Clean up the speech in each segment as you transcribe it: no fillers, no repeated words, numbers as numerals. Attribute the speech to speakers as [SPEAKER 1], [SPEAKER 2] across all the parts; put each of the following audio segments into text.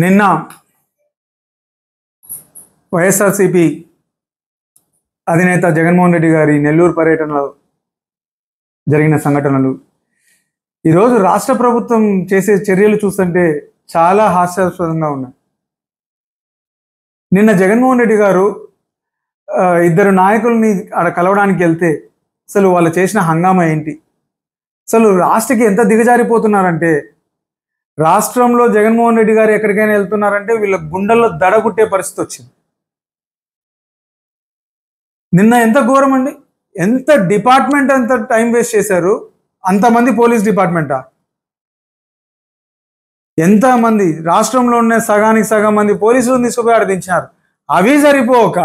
[SPEAKER 1] నిన్న వైఎస్ఆర్సీపీ అధినేత జగన్మోహన్ రెడ్డి గారి నెల్లూరు పర్యటనలో జరిగిన సంఘటనలు ఈరోజు రాష్ట్ర ప్రభుత్వం చేసే చర్యలు చూస్తుంటే చాలా హాస్యాస్పదంగా ఉన్నాయి. నిన్న జగన్మోహన్ రెడ్డి గారు ఇద్దరు నాయకుల్ని అక్కడ కలవడానికి వెళ్తే అసలు వాళ్ళు చేసిన హంగామా ఏంటి, అసలు రాష్ట్రకి ఎంత దిగజారిపోతున్నారంటే, రాష్ట్రంలో జగన్మోహన్ రెడ్డి గారు ఎక్కడికైనా వెళ్తున్నారంటే వీళ్ళ గుండెల్లో దడగుట్టే పరిస్థితి వచ్చింది. నిన్న ఎంత ఘోరం అండి, ఎంత డిపార్ట్మెంట్ అంత టైం వేస్ట్ చేశారు. అంతమంది పోలీస్ డిపార్ట్మెంటా, ఎంతమంది రాష్ట్రంలో ఉన్న సగానికి సగం మంది పోలీసులను తీసుకుపోయి ఆడదించారు. అవి సరిపోక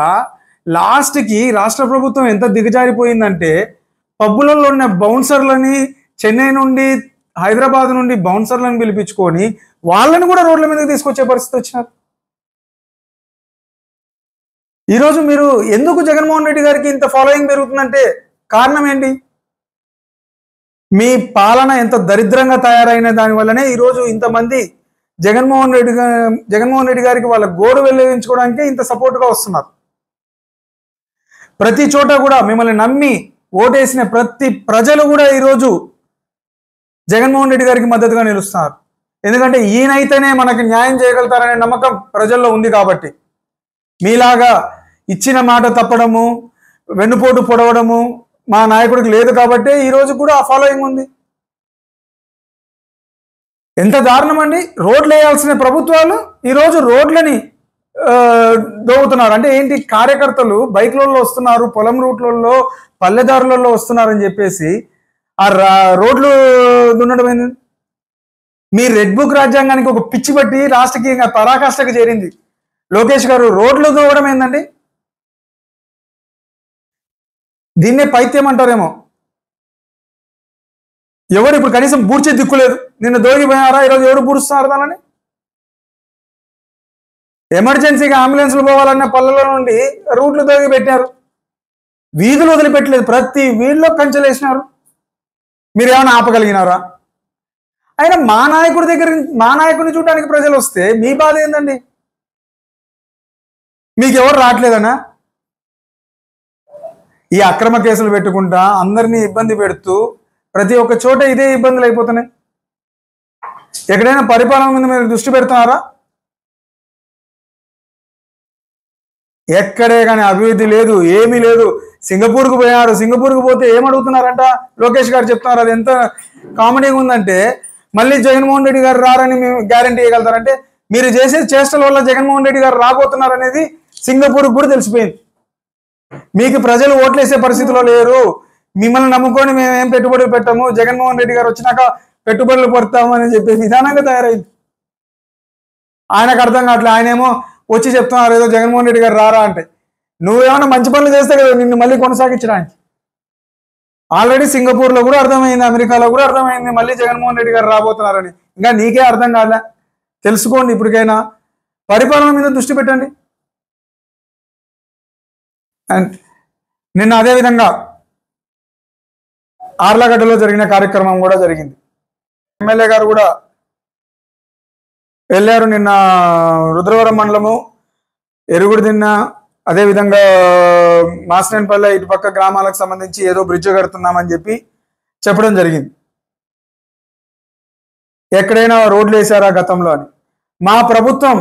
[SPEAKER 1] లాస్ట్కి రాష్ట్ర ప్రభుత్వం ఎంత దిగజారిపోయిందంటే, పబ్బులలో ఉన్న బౌన్సర్లని చెన్నై నుండి హైదరాబాద్ నుండి బౌన్సర్లను పిలిపించుకొని వాళ్ళని కూడా రోడ్ల మీదకి తీసుకొచ్చే పరిస్థితి వచ్చినారు. ఈరోజు మీరు ఎందుకు జగన్మోహన్ రెడ్డి గారికి ఇంత ఫాలోయింగ్ పెరుగుతుందంటే కారణం ఏంటి? మీ పాలన ఎంత దరిద్రంగా తయారైన దానివల్లనే ఈరోజు ఇంతమంది జగన్మోహన్ రెడ్డి గారికి వాళ్ళ గోడు వెళ్లించుకోవడానికి ఇంత సపోర్ట్గా వస్తున్నారు. ప్రతి చోట కూడా మిమ్మల్ని నమ్మి ఓటేసిన ప్రతి ప్రజలు కూడా ఈరోజు జగన్మోహన్ రెడ్డి గారికి మద్దతుగా నిలుస్తున్నారు. ఎందుకంటే ఈయనైతేనే మనకి న్యాయం చేయగలుగుతారనే నమ్మకం ప్రజల్లో ఉంది కాబట్టి. మీలాగా ఇచ్చిన మాట తప్పడము, వెన్నుపోటు పొడవడము మా నాయకుడికి లేదు కాబట్టి ఈరోజు కూడా ఆ ఫాలోయింగ్ ఉంది. ఎంత దారుణం అండి, రోడ్లు వేయాల్సిన ప్రభుత్వాలు ఈరోజు రోడ్లని దోగుతున్నారు. అంటే ఏంటి, కార్యకర్తలు బైక్లలో వస్తున్నారు, పొలం రూట్లలో పల్లెదారులలో వస్తున్నారని చెప్పేసి ఆ రోడ్లు దున్నడం ఏంది? మీ రెడ్ బుక్ రాజ్యాంగానికి ఒక పిచ్చి పట్టి రాష్ట్రకి ఇంకా పరాకాష్ఠకు చేరింది. లోకేష్ గారు రోడ్లు దోవడం ఏందండి? దీన్నే పైత్యం అంటారేమో. ఎవరు ఇప్పుడు కనీసం బూడ్చే దిక్కులేదు. నిన్న దోగిపోయారా, ఈరోజు ఎవరు బూడుస్తున్నారు దానని? ఎమర్జెన్సీగా అంబులెన్స్లు పోవాలన్న పల్లెల నుండి రూట్లు దోగి పెట్టారు, వీధులు వదిలిపెట్టలేదు, ప్రతి వీధిలో కంచెలు వేసినారు. మీరు ఏమైనా ఆపగలిగినారా? అయినా మా నాయకుడిని చూడడానికి ప్రజలు వస్తే మీ బాధ ఏందండి? మీకు ఎవరు రావట్లేదనా? ఈ అక్రమ కేసులు పెట్టుకుంటా అందరినీ ఇబ్బంది పెడుతూ ప్రతి ఒక్క చోట ఇదే ఇబ్బందులు అయిపోతున్నాయి. ఎక్కడైనా పరిపాలన మీద మీరు దృష్టి పెడుతున్నారా? ఎక్కడే కానీ అభివృద్ధి లేదు, ఏమీ లేదు. సింగపూర్కు పోయారు, సింగపూర్కు పోతే ఏమడుగుతున్నారంట లోకేష్ గారు చెప్తున్నారు. అది ఎంత కామెడీగా ఉందంటే, మళ్ళీ జగన్మోహన్ రెడ్డి గారు రారని మేము గ్యారంటీ ఇవ్వగలుగుతారంటే, మీరు చేసే చేష్టల వల్ల జగన్మోహన్ రెడ్డి గారు రాబోతున్నారు అనేది సింగపూర్కి కూడా తెలిసిపోయింది. మీకు ప్రజలు ఓట్లేసే పరిస్థితిలో లేరు, మిమ్మల్ని నమ్ముకొని మేము ఏం పెట్టుబడులు పెట్టాము, జగన్మోహన్ రెడ్డి గారు వచ్చినాక పెట్టుబడులు పెడతాము అని చెప్పే విధానంగా తయారైంది. ఆయనకు అర్థం కావట్లేదు. ఆయనేమో వచ్చి చెప్తున్నారు ఏదో జగన్మోహన్ రెడ్డి గారు రారా అంటే, నువ్వేమైనా మంచి పనులు చేస్తే కదా నిన్ను మళ్ళీ కొనసాగించడానికి. ఆల్రెడీ సింగపూర్లో కూడా అర్థమైంది, అమెరికాలో కూడా అర్థమైంది మళ్ళీ జగన్మోహన్ రెడ్డి గారు రాబోతున్నారని. ఇంకా నీకే అర్థం కాలే? తెలుసుకోండి, ఇప్పటికైనా పరిపాలన మీద దృష్టి పెట్టండి. అండ్ నిన్న అదేవిధంగా ఆర్లగడ్డలో జరిగిన కార్యక్రమం కూడా జరిగింది. ఎమ్మెల్యే గారు కూడా వెళ్ళారు. నిన్న రుద్రవరం మండలము ఎరుగుడిదిన్న, అదేవిధంగా మాస్నేన్పల్లె ఇటుపక్క గ్రామాలకు సంబంధించి ఏదో బ్రిడ్జ్ కడుతున్నామని చెప్పి చెప్పడం జరిగింది. ఎక్కడైనా రోడ్లు వేసారా గతంలో అని? మా ప్రభుత్వం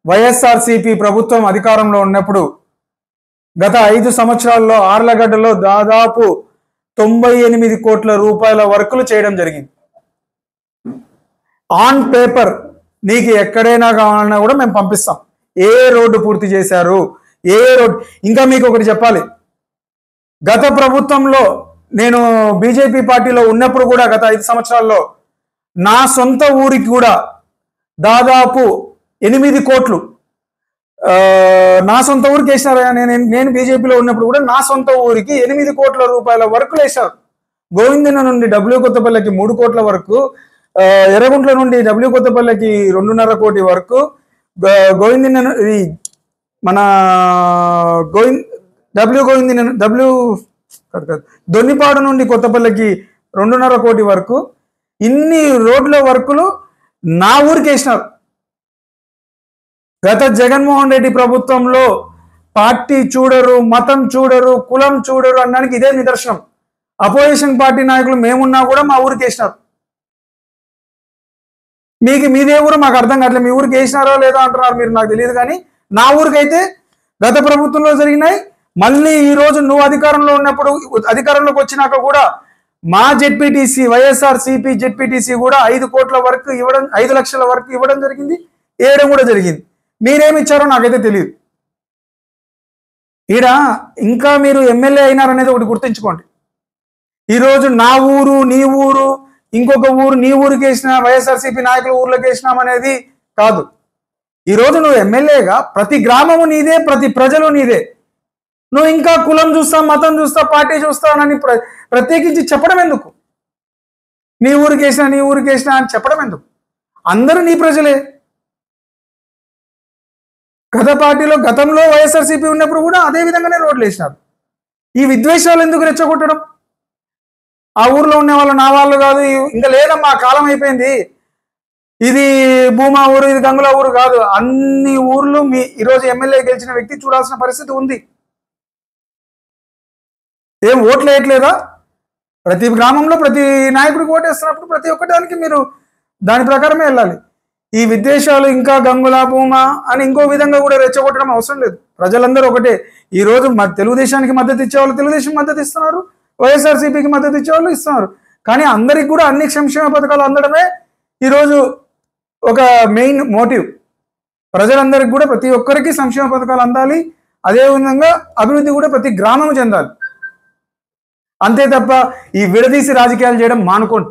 [SPEAKER 1] వైఎస్ఆర్సీపీ ప్రభుత్వం అధికారంలో ఉన్నప్పుడు గత 5 సంవత్సరాల్లో ఆర్లగడ్డలో దాదాపు 98 కోట్ల రూపాయల వర్కులు చేయడం జరిగింది. ఆన్ పేపర్ నీకు ఎక్కడైనా కావాలన్నా కూడా మేము పంపిస్తాం. ఏ రోడ్డు పూర్తి చేశారు, ఏ రోడ్డు. ఇంకా మీకు ఒకటి చెప్పాలి, గత ప్రభుత్వంలో నేను బీజేపీ పార్టీలో ఉన్నప్పుడు కూడా గత 5 సంవత్సరాల్లో నా సొంత ఊరికి కూడా దాదాపు 8 కోట్లు నా సొంత ఊరికి వేసినారు. నేను బీజేపీలో ఉన్నప్పుడు కూడా నా సొంత ఊరికి 8 కోట్ల రూపాయల వర్కులు వేశారు. గోవిందన నుండి డబ్ల్యూ కొత్తపల్లికి 3 కోట్ల వరకు, ఎర్రగుంట్ల నుండి డబ్ల్యూ కొత్తపల్లికి 2.5 కోటి వరకు, దొన్నిపాడు నుండి కొత్తపల్లికి 2.5 కోటి వరకు, ఇన్ని రోడ్ల వర్కులు నా ఊరికి వేసినారు. గత జగన్మోహన్ రెడ్డి ప్రభుత్వంలో పార్టీ చూడరు, మతం చూడరు, కులం చూడరు అనడానికి ఇదే నిదర్శనం. అపోజిషన్ పార్టీ నాయకులు మేమున్నా కూడా మా ఊరికి వేసినారు. మీదే ఊరు మాకు అర్థం కావట్లేదు. మీ ఊరికి వేసినారో లేదో అంటున్నారు మీరు, నాకు తెలియదు. కానీ నా ఊరికైతే గత ప్రభుత్వంలో జరిగినాయి. మళ్ళీ ఈ రోజు నువ్వు అధికారంలో ఉన్నప్పుడు, అధికారంలోకి వచ్చినాక కూడా మా జెడ్పీటీసీ, వైఎస్ఆర్సీపీ జెడ్పీటీసీ కూడా 5 కోట్ల వరకు ఇవ్వడం, 5 లక్షల వరకు ఇవ్వడం జరిగింది, వేయడం కూడా జరిగింది. మీరేమి ఇచ్చారో నాకైతే తెలియదు. ఈడ ఇంకా మీరు ఎమ్మెల్యే అయినారనేది ఒకటి గుర్తుంచుకోండి. ఈరోజు నా ఊరు, నీ ఊరు, ఇంకొక ఊరు, నీ ఊరికి వేసిన, వైఎస్ఆర్సీపీ నాయకుల ఊర్లోకి వేసినామనేది కాదు. ఈరోజు నువ్వు ఎమ్మెల్యేగా ప్రతి గ్రామము నీదే, ప్రతి ప్రజలు నీదే. నువ్వు ఇంకా కులం చూస్తా, మతం చూస్తా, పార్టీ చూస్తానని ప్రత్యేకించి చెప్పడం ఎందుకు? నీ ఊరికి వేసినా అని చెప్పడం ఎందుకు? అందరూ నీ ప్రజలే. గతంలో వైఎస్ఆర్సీపీ ఉన్నప్పుడు కూడా అదే విధంగానే రోడ్లు వేసినారు. ఈ విద్వేషాలు ఎందుకు రెచ్చగొట్టడం? ఆ ఊర్లో ఉండే వాళ్ళు నా వాళ్ళు కాదు, ఇంకా లేదమ్మా, కాలం అయిపోయింది, ఇది భూమా ఊరు, ఇది గంగుల ఊరు కాదు. అన్ని ఊర్లు ఈరోజు ఎమ్మెల్యే గెలిచిన వ్యక్తి చూడాల్సిన పరిస్థితి ఉంది. ఏం ఓట్లు వేయట్లేదా? ప్రతి గ్రామంలో ప్రతి నాయకుడికి ఓటేస్తున్నప్పుడు ప్రతి ఒక్కటానికి మీరు దాని ప్రకారమే వెళ్ళాలి. ఈ విద్వేషాలు ఇంకా గంగుల, భూమా అని ఇంకో విధంగా కూడా రెచ్చగొట్టడం అవసరం లేదు. ప్రజలందరూ ఒకటే. ఈరోజు తెలుగుదేశానికి మద్దతు ఇచ్చేవాళ్ళు తెలుగుదేశం మద్దతు ఇస్తున్నారు, వైఎస్ఆర్సీపీకి మద్దతు ఇచ్చేవాళ్ళు ఇస్తున్నారు. కానీ అందరికి కూడా అన్ని సంక్షేమ పథకాలు అందడమే ఈరోజు ఒక మెయిన్ మోటివ్. ప్రజలందరికీ కూడా ప్రతి ఒక్కరికి సంక్షేమ పథకాలు అందాలి, అదేవిధంగా అభివృద్ధి కూడా ప్రతి గ్రామం చెందాలి. అంతే తప్ప ఈ విడదీసి రాజకీయాలు చేయడం మానుకోండి.